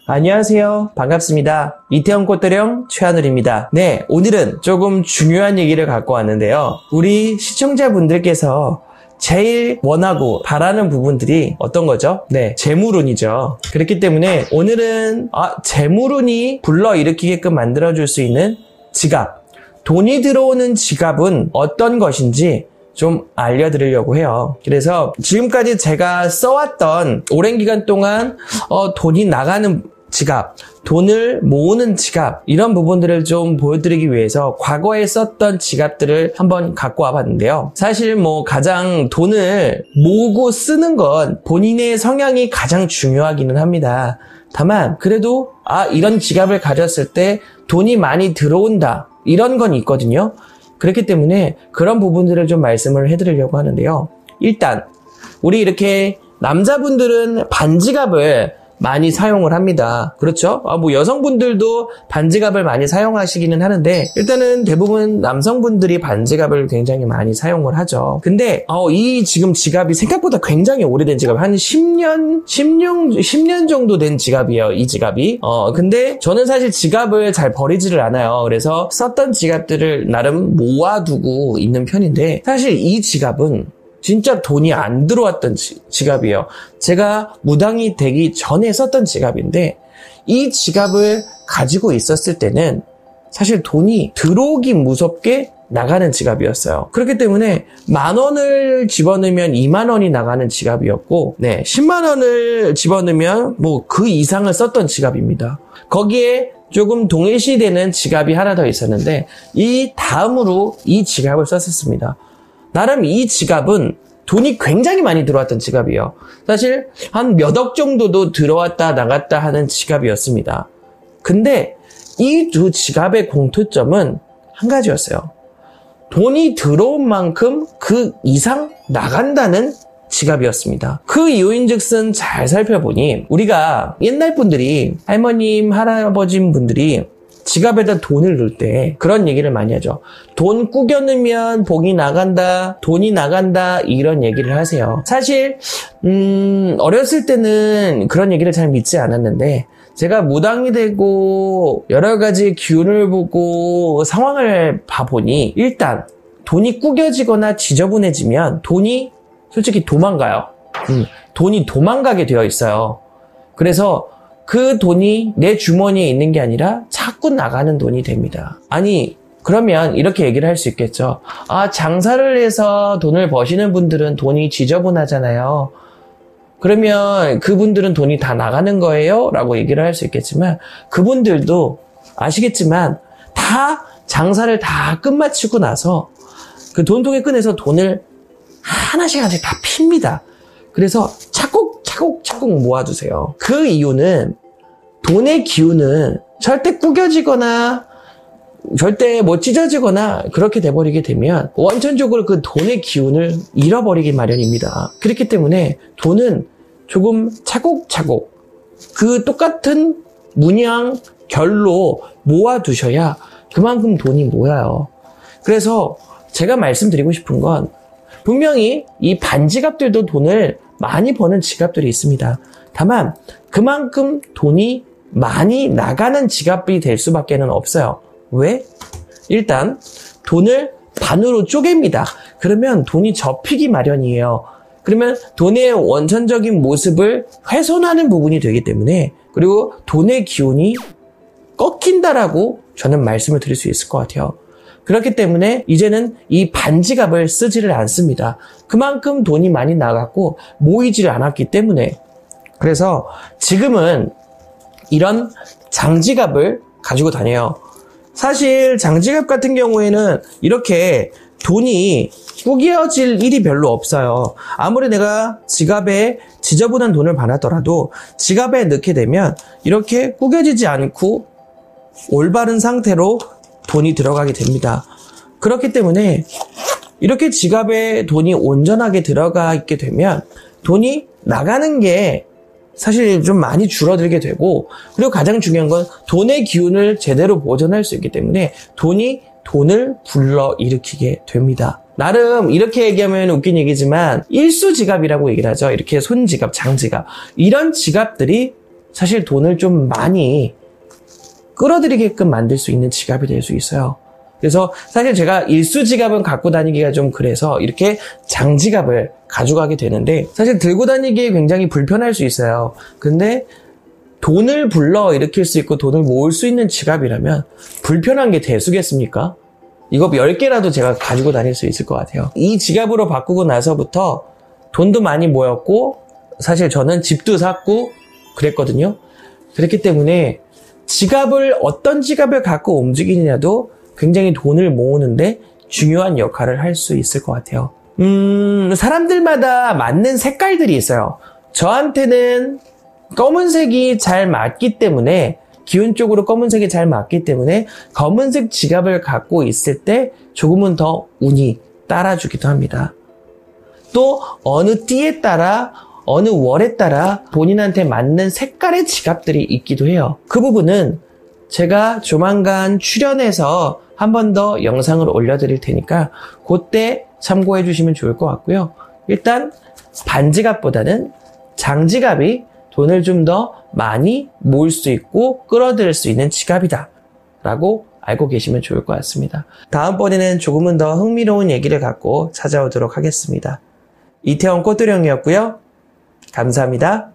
안녕하세요. 반갑습니다. 이태원 꽃도령 최하늘입니다. 네, 오늘은 조금 중요한 얘기를 갖고 왔는데요. 우리 시청자분들께서 제일 원하고 바라는 부분들이 어떤 거죠? 네, 재물운이죠. 그렇기 때문에 오늘은 재물운이 불러일으키게끔 만들어줄 수 있는 지갑, 돈이 들어오는 지갑은 어떤 것인지 좀 알려드리려고 해요. 그래서 지금까지 제가 써왔던 오랜 기간 동안 돈이 나가는 지갑, 돈을 모으는 지갑, 이런 부분들을 좀 보여드리기 위해서 과거에 썼던 지갑들을 한번 갖고 와봤는데요. 사실 가장 돈을 모으고 쓰는 건 본인의 성향이 가장 중요하기는 합니다. 다만 그래도 이런 지갑을 가졌을 때 돈이 많이 들어온다, 이런 건 있거든요. 그렇기 때문에 그런 부분들을 좀 말씀을 해드리려고 하는데요. 일단 우리 이렇게 남자분들은 반지갑을 많이 사용을 합니다. 그렇죠? 여성분들도 반지갑을 많이 사용하시기는 하는데 일단은 대부분 남성분들이 반지갑을 굉장히 많이 사용을 하죠. 근데 이 지금 지갑이 생각보다 굉장히 오래된 지갑, 한 10년 정도 된 지갑이에요, 이 지갑이. 근데 저는 사실 지갑을 잘 버리지를 않아요. 그래서 썼던 지갑들을 나름 모아두고 있는 편인데, 사실 이 지갑은 진짜 돈이 안 들어왔던 지갑이에요. 제가 무당이 되기 전에 썼던 지갑인데, 이 지갑을 가지고 있었을 때는 사실 돈이 들어오긴 무섭게 나가는 지갑이었어요. 그렇기 때문에 10,000원을 집어넣으면 20,000원이 나가는 지갑이었고, 10만원을 집어넣으면 그 이상을 썼던 지갑입니다. 거기에 조금 동일시되는 지갑이 하나 더 있었는데, 이 다음으로 이 지갑을 썼었습니다. 나름 이 지갑은 돈이 굉장히 많이 들어왔던 지갑이에요. 사실 한 몇 억 정도도 들어왔다 나갔다 하는 지갑이었습니다. 근데 이 두 지갑의 공통점은 한 가지였어요. 돈이 들어온 만큼 그 이상 나간다는 지갑이었습니다. 그 이유인즉슨 잘 살펴보니, 우리가 옛날 분들이, 할머님, 할아버진 분들이 지갑에다 돈을 넣을 때 그런 얘기를 많이 하죠. 돈 꾸겨 넣으면 복이 나간다, 돈이 나간다, 이런 얘기를 하세요. 사실 어렸을 때는 그런 얘기를 잘 믿지 않았는데, 제가 무당이 되고 여러 가지 기운을 보고 상황을 봐보니, 일단 돈이 꾸겨지거나 지저분해지면 돈이 솔직히 도망가요. 돈이 도망가게 되어 있어요. 그래서 그 돈이 내 주머니에 있는 게 아니라 자꾸 나가는 돈이 됩니다. 그러면 이렇게 얘기를 할 수 있겠죠. 장사를 해서 돈을 버시는 분들은 돈이 지저분하잖아요. 그러면 그분들은 돈이 다 나가는 거예요? 라고 얘기를 할 수 있겠지만, 그분들도 아시겠지만 다 장사를 다 끝마치고 나서 그 돈통에 꺼내서 돈을 하나씩 다 핍니다. 그래서 차곡차곡 모아두세요. 그 이유는, 돈의 기운은 절대 꾸겨지거나 절대 찢어지거나 그렇게 돼버리게 되면 원천적으로 그 돈의 기운을 잃어버리기 마련입니다. 그렇기 때문에 돈은 조금 차곡차곡 그 똑같은 문양 결로 모아두셔야 그만큼 돈이 모여요. 그래서 제가 말씀드리고 싶은 건, 분명히 이 반지갑들도 돈을 많이 버는 지갑들이 있습니다. 다만 그만큼 돈이 많이 나가는 지갑이 될 수밖에 없어요. 왜? 일단 돈을 반으로 쪼갭니다. 그러면 돈이 접히기 마련이에요. 그러면 돈의 원천적인 모습을 훼손하는 부분이 되기 때문에, 그리고 돈의 기운이 꺾인다라고 저는 말씀을 드릴 수 있을 것 같아요. 그렇기 때문에 이제는 이 반지갑을 쓰지를 않습니다. 그만큼 돈이 많이 나갔고 모이지를 않았기 때문에. 그래서 지금은 이런 장지갑을 가지고 다녀요. 사실 장지갑 같은 경우에는 이렇게 돈이 꾸겨질 일이 별로 없어요. 아무리 내가 지갑에 지저분한 돈을 받았더라도 지갑에 넣게 되면 이렇게 꾸겨지지 않고 올바른 상태로 돈이 들어가게 됩니다. 그렇기 때문에 이렇게 지갑에 돈이 온전하게 들어가 있게 되면 돈이 나가는 게 사실 좀 많이 줄어들게 되고, 그리고 가장 중요한 건 돈의 기운을 제대로 보존할 수 있기 때문에 돈이 돈을 불러일으키게 됩니다. 나름 이렇게 얘기하면 웃긴 얘기지만 일수 지갑이라고 얘기를 하죠. 이렇게 손지갑, 장지갑, 이런 지갑들이 사실 돈을 좀 많이 끌어들이게끔 만들 수 있는 지갑이 될 수 있어요. 그래서 사실 제가 일수 지갑은 갖고 다니기가 좀 그래서 이렇게 장지갑을 가져가게 되는데, 사실 들고 다니기에 굉장히 불편할 수 있어요. 근데 돈을 불러 일으킬 수 있고 돈을 모을 수 있는 지갑이라면 불편한 게 대수겠습니까? 이거 10개라도 제가 가지고 다닐 수 있을 것 같아요. 이 지갑으로 바꾸고 나서부터 돈도 많이 모였고, 사실 저는 집도 샀고 그랬거든요. 그렇기 때문에 어떤 지갑을 갖고 움직이느냐도 굉장히 돈을 모으는데 중요한 역할을 할 수 있을 것 같아요. 사람들마다 맞는 색깔들이 있어요. 저한테는 검은색이 잘 맞기 때문에, 기운적으로 검은색이 잘 맞기 때문에 검은색 지갑을 갖고 있을 때 조금은 더 운이 따라주기도 합니다. 또 어느 띠에 따라, 어느 월에 따라 본인한테 맞는 색깔의 지갑들이 있기도 해요. 그 부분은 제가 조만간 출연해서 한 번 더 영상을 올려드릴 테니까 그때 참고해 주시면 좋을 것 같고요. 일단 반지갑보다는 장지갑이 돈을 좀 더 많이 모을 수 있고 끌어들일 수 있는 지갑이다 라고 알고 계시면 좋을 것 같습니다. 다음번에는 조금은 더 흥미로운 얘기를 갖고 찾아오도록 하겠습니다. 이태원 꽃도령이었고요. 감사합니다.